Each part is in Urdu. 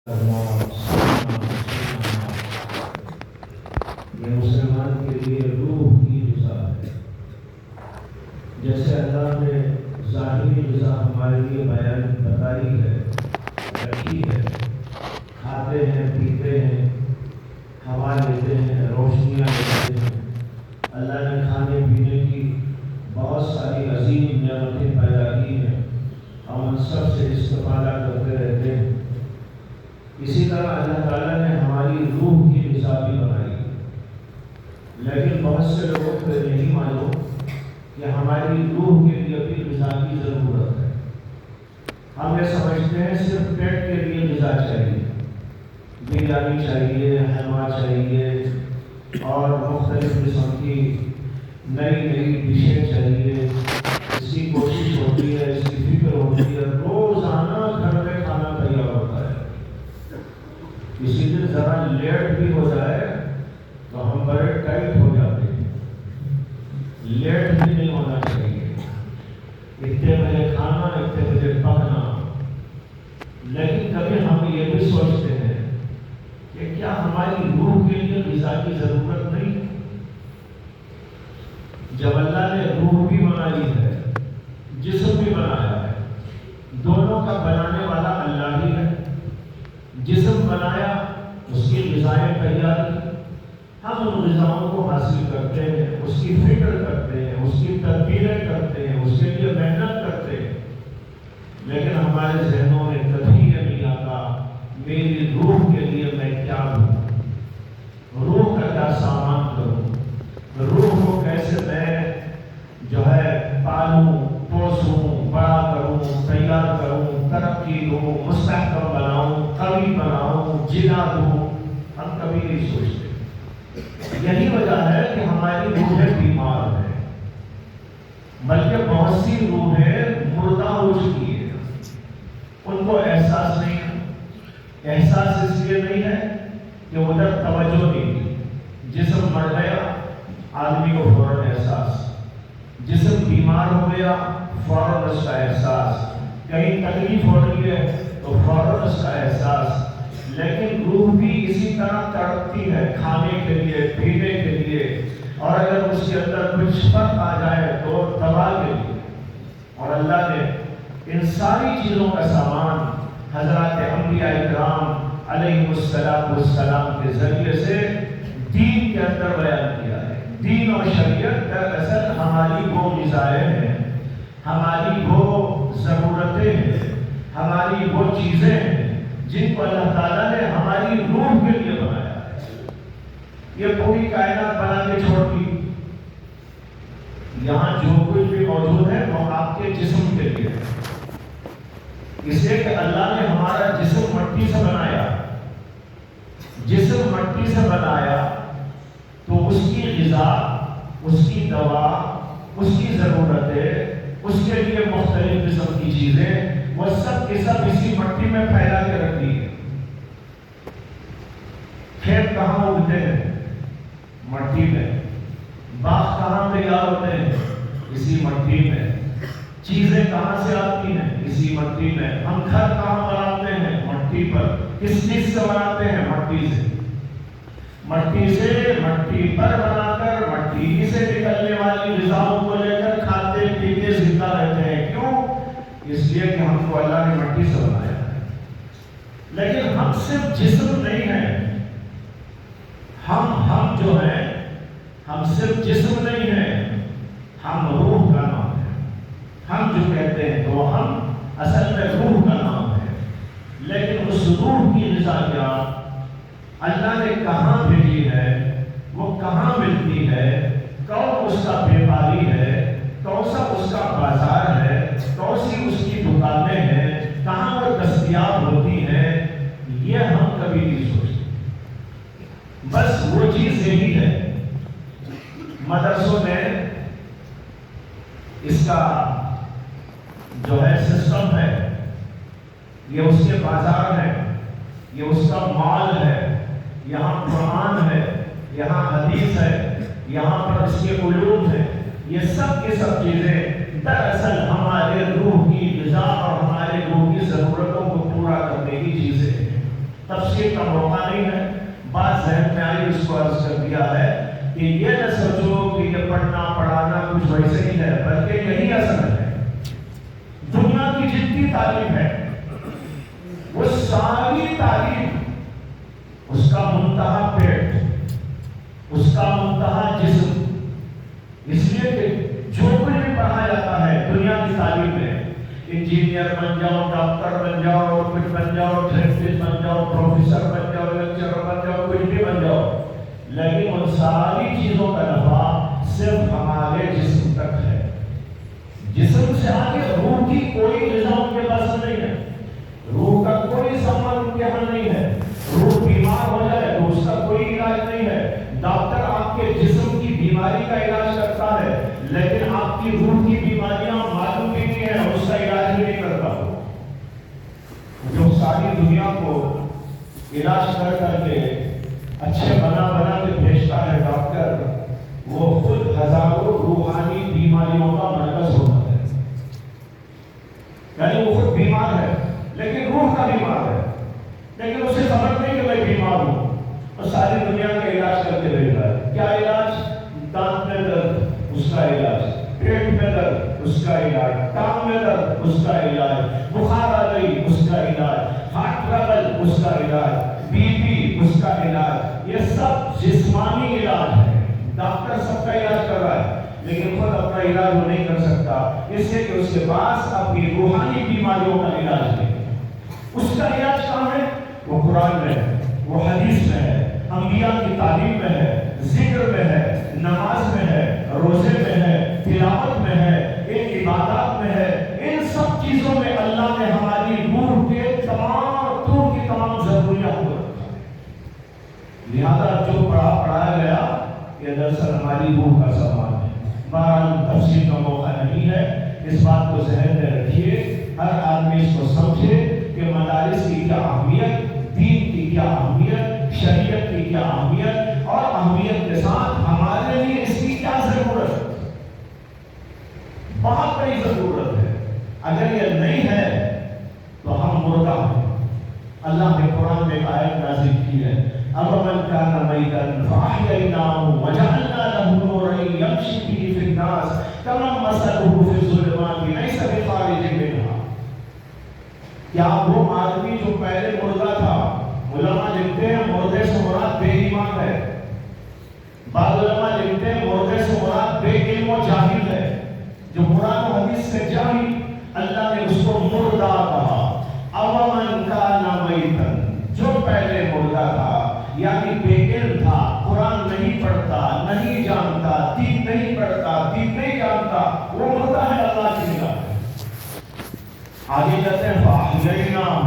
یہ مسلمان کے لیے روح کی غذا ہے. جیسے اللہ نے ظاہری غذا ہمارے لیے بیان بتائی ہے، رکھی ہے، کھاتے ہیں، پیتے ہیں، ہوا لیتے ہیں، روشنیاں لیتے ہیں. اللہ نے کھانے پینے کی بہت ساری عظیم نعمتیں پیدا کی ہیں، ہم ان سب سے استفادہ کرتے رہتے ہیں. اسی طرح اللہ تعالیٰ نے ہماری روح کی غذا بھی بنائی ہے، لیکن بہت سے لوگوں کو نہیں معلوم کہ ہماری روح کے لیے بھی غذا کی ضرورت ہے. ہم یہ سمجھتے ہیں صرف پیٹ کے لیے غذا چاہیے، بریانی چاہیے، حلوہ چاہیے اور مختلف قسم کی نئی نئی ڈشیں چاہیے. اس کی کوشش ہوتی ہے، اس کی فکر ہوتی ہے، روزانہ گھر میں کھانا تیار ہوتا ہے. کسی دن ذرا لیٹ بھی ہو جائے تو ہم بڑے ٹائٹ ہو جاتے ہیں. لیٹ بھی نہیں ہونا چاہیے، اتنے بجے کھانا، اتنے بجے پکنا. لیکن کبھی ہم یہ بھی سوچتے ہیں کہ کیا ہماری روح کے لیے غذا کی ضرورت نہیں؟ جب اللہ نے روح بھی بنائی ہے، جسم بھی بنایا ہے، دونوں کا بنانے والا اللہ ہی ہے. جسم بنایا، اس کی غذائیں تیار کی، ہم ان غذاؤں کو حاصل کرتے ہیں، اس کی فکر کرتے ہیں، اس کی تدبیریں کرتے ہیں، اس کے لیے محنت کرتے ہیں. لیکن ہمارے ذہنوں میں کبھی یہ نہیں آتا میری روح کے لیے میں کیا دوں، روح کا کیا سامان کروں، روح کو کیسے میں جو ہے پالوں، پوسوں، بڑا کروں، تیار کروں، ترقی دوں، مستحکم بناؤں، قوی بناؤں، جلا دوں. ہم کبھی نہیں سوچتے. یہی وجہ ہے کہ ہماری روحیں بیمار ہیں، بلکہ بہت سی روحیں مردہ ہو چکی ہیں. ان کو احساس نہیں ہے. احساس اس لیے نہیں ہے کہ ادھر توجہ نہیں دی. جسم مر گیا، آدمی کو فوراً احساس. جسم بیمار ہو گیا، فوراً اس کا احساس. کہیں تکلیف ہو رہی ہے تو فوراً اس کا احساس. لیکن روح بھی اسی طرح تڑپتی ہے، کھانے کے لیے، پینے کے لیے، اور اگر اس کے اندر کچھ فرق آ جائے تو دوا کے لیے. اور اللہ نے ان ساری چیزوں کا سامان حضرات انبیاء اکرام علیہ السلام کے ذریعے سے دین کے اندر بیان کیا ہے. دین اور شریعت دراصل ہماری وہ غذائیں ہیں، ہماری وہ ضرورتیں ہیں، ہماری وہ چیزیں ہیں جن کو اللہ تعالیٰ نے ہماری روح کے لیے بنایا ہے. یہ پوری کائنات بنا کے چھوڑ دی. یہاں جو کچھ بھی موجود ہے وہ آپ کے جسم کے لیے ہے. اس لیے کہ اللہ نے ہمارا جسم مٹی سے بنایا. جسم مٹی سے بنایا تو اس کی غذا، اس کی دوا، اس کی ضرورتیں، اس کے لیے مختلف قسم کی چیزیں، وہ سب کے سب اسی مٹی میں پھیلا کے رکھ دی ہے. کھیت کہاں اگتے ہیں؟ مٹی میں. باغ کہاں تیار ہوتے ہیں؟ اسی مٹی میں. چیزیں کہاں سے آتی ہیں؟ اسی مٹی میں. ہم گھر کہاں بناتے ہیں؟ مٹی پر. کس چیز سے بناتے ہیں؟ مٹی سے. مٹی سے، مٹی پر بنا کر مٹی سے نکلنے والی غذاؤں کو لے کر کھاتے پیتے زندہ رہتے ہیں. کیوں؟ اس لیے کہ ہم کو اللہ نے مٹی سے بنایا ہے. لیکن ہم صرف جسم نہیں ہیں. ہم جو ہیں، ہم صرف جسم نہیں ہیں، ہم روح کا نام ہے. ہم جو کہتے ہیں تو ہم اصل میں روح کا نام ہے. لیکن اس روح کی غذا کیا اللہ نے کہاں بھیجی ہے، وہ کہاں ملتی ہے، کون اس کا بیپاری ہے، کون سا اس کا بازار ہے، کون سی اس کی دکانیں ہیں، کہاں وہ دستیاب ہوتی ہیں، یہ ہم کبھی نہیں سوچتے. بس وہ چیز یہی ہے. مدرسوں میں اس کا جو ہے سسٹم ہے، یہ اس کے بازار ہے، یہ اس کا مال ہے. یہاں قرآن ہے، یہاں حدیث ہے، یہاں پر اس کے علوم ہے. یہ سب کی سب چیزیں دراصل ہمارے روح کی غذا اور ہمارے روح کی ضرورتوں کو پورا کرنے کی چیزیں ہیں. تفصیل کا موقع نہیں ہے، بات ذہن میں آئی اس کو عرض کر دیا ہے کہ یہ نہ سوچو کہ یہ پڑھنا پڑھانا کچھ ویسے ہی ہے، بلکہ یہی اصل ہے۔ دنیا کی جتنی تعلیم ہے وہ ساری تعلیم اس کا منتہا پیٹ، اس کا منتہا جسم، اس لیے کہ جو کچھ بھی پڑھا جاتا ہے دنیا کی تعلیم میں، انجینئر بن جاؤ، ڈاکٹر بن جاؤ، کچھ بن جاؤ، تھراپسٹ بن جاؤ، پروفیسر بن جاؤ، لیکچرر بن جاؤ، کچھ بھی بن جاؤ، لیکن ان ساری چیزوں کا نفع صرف ہمارے جسم تک ہے۔ جسم سے آگے روح کی کوئی غذا ان کے پاس نہیں ہے، روح کا کوئی سامان ان کے ہاں نہیں ہے۔ روح بیمار ہو جائے تو اس کا کوئی علاج نہیں ہے۔ ڈاکٹر آپ کے جسم کی بیماری کا علاج کرتا ہے، لیکن آپ کی روح کی بیماریاں معلوم بھی نہیں ہے، اس کا علاج بھی نہیں کرتا۔ جو ساری دنیا کو علاج کر کر کے اچھے بنا کے بھیجتا ہے ڈاکٹر، وہ خود ہزاروں روحانی بیماریوں کا مرکز ہوتا ہے۔ یعنی وہ خود بیمار ہے لیکن روح کا بیمار ہے، لیکن اسے خبر نہیں کہ میں بیمار ہوں، اور ساری دنیا کا علاج کرتے رہے گا۔ کیا علاج؟ دانت میں درد، اس کا علاج، پیٹ میں درد، اس کا علاج، ٹانگ میں درد، اس کا علاج، بخار آ گئی، اس کا علاج، ہارٹ ٹربل، اس کا علاج، بی پی، اس کا علاج۔ یہ سب جسمانی علاج ہے، ڈاکٹر سب کا علاج کر رہا ہے، لیکن خود اپنا علاج وہ نہیں کر سکتا، اس لیے کہ اس کے پاس اپنی روحانی بیماریوں کا علاج نہیں ہے۔ اس کا علاج کہاں ہے؟ وہ قرآن میں ہے، وہ حدیث میں ہے، انبیاء کی تعلیم میں ہے، ذکر میں ہے، نماز میں ہے، روزے میں ہے، تلاوت میں ہے، ان عبادات میں ہے۔ ان سب چیزوں میں اللہ نے ہماری روح کے تمام ضروریات کو رکھا ہے۔ لہذا جو پڑھایا گیا یہ دراصل ہماری روح کا سامان ہے۔ بہرحال تفصیل کا موقع نہیں ہے، اس بات کو ذہن میں رکھیے، ہر آدمی اس کو سمجھے کہ مدارس کی کیا اہمیت، دین کی کیا اہمیت، شریعت کی کیا اہمیت، اور اہمیت کے ساتھ ہمارے لیے اس کی کیا ضرورت ہے۔ بہت بڑی ضرورت ہے، اگر یہ نہیں ہے تو ہم مردہ ہیں۔ اللہ نے قرآن میں ایک آیت نازل کی ہے، أَوَمَنْ كَانَ مَيْتًا فَأَحْيَيْنَاهُ وَجَعَلْنَا لَهُ نُورًا يَمْشِي بِهِ فِي النَّاسِ كَمَنْ مَثَلُهُ فِي الظُّلُمَاتِ لَيْسَ بِخَارِجٍ مِنْهَا۔ کیا وہ آدمی جو پہلے مردہ تھا، علماء لکھتے ہیں مردے سے مراد بے ایمان ہے، بعض علماء لکھتے ہیں مردے سے مراد بے علم و جاہل ہے۔ جو قرآن و حدیث سے جاہل، اللہ نے اس کو مردہ کہا۔ أَوَمَنْ كَانَ مَيْتًا، جو پہلے مردہ تھا یعنی بے علم تھا، قرآن نہیں پڑھتا، نہیں جانتا، دین نہیں پڑھتا، دین نہیں جانتا، وہ مردہ ہے اللہ کی نگاہ میں۔ آگے کہتے ہیں فَأَحْيَيْنَاهُ،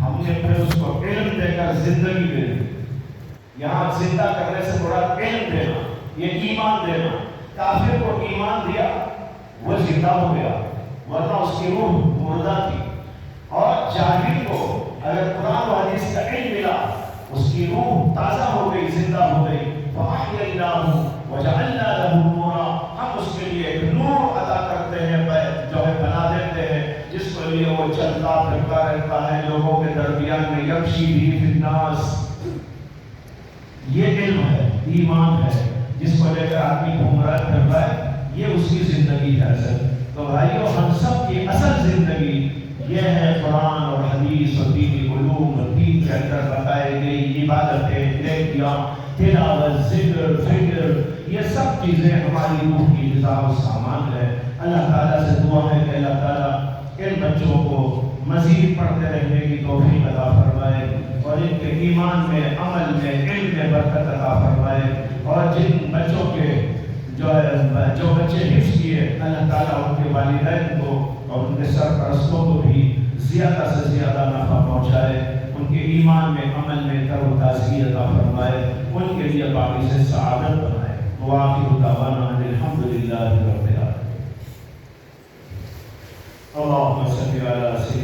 ہم نے پھر اس کو علم دے کر زندگی دے دی۔ یہاں زندہ کرنے سے مراد علم دینا، یہ ایمان دینا۔ کافر کو ایمان دیا، وہ زندہ ہو گیا، ورنہ اس کی روح مردہ تھی۔ اور جاہل کو اگر قرآن و حدیث کا علم ملا، اس کی روح تازہ ہو گئی، زندہ ہو گئی۔ فَأَحْيَيْنَاهُ وَجَعَلْنَا لَهُ نُورًا، ہم اس کے لیے ایک نور عطا کرتے ہیں، جو ہے بنا دیتے ہیں، جس کے لیے وہ چلتا پھرتا رہتا ہے لوگوں کے درمیان میں، یمشی بِهِ فِی النَّاسِ۔ یہ علم ہے، ایمان ہے، جس کو لے کر آدمی گھوم رہا پھر رہا ہے، یہ اس کی زندگی ہے اصل۔ تو بھائیو، ہم سب کی اصل زندگی یہ ہے قرآن اور حدیث اور دینی علوم، دین کے اندر بتائی گئی عبادتیں، نیکیاں، تلاوت، ذکر، فکر، یہ سب چیزیں ہماری روح کی غذا و سامان ہے۔ اللہ تعالیٰ سے دعا ہے کہ اللہ تعالیٰ ان بچوں کو مزید پڑھتے رہنے کی توفیق عطا فرمائے، اور ان کے ایمان میں، عمل میں، علم میں برکت عطا فرمائے، اور جن بچوں کے جو بچے حفظ کیے، اللہ تعالیٰ ان کے والدین کو اور ان کے سرپرستوں کو بھی زیادہ سے زیادہ نفع پہنچائے، ان کے ایمان میں، عمل میں تر و تازگی عطا فرمائے، ان کے لیے باقی سے سعادت بنائے۔ وآخر دعوانا ان الحمد للہ رب العالمین۔ اللهم صل على سيدنا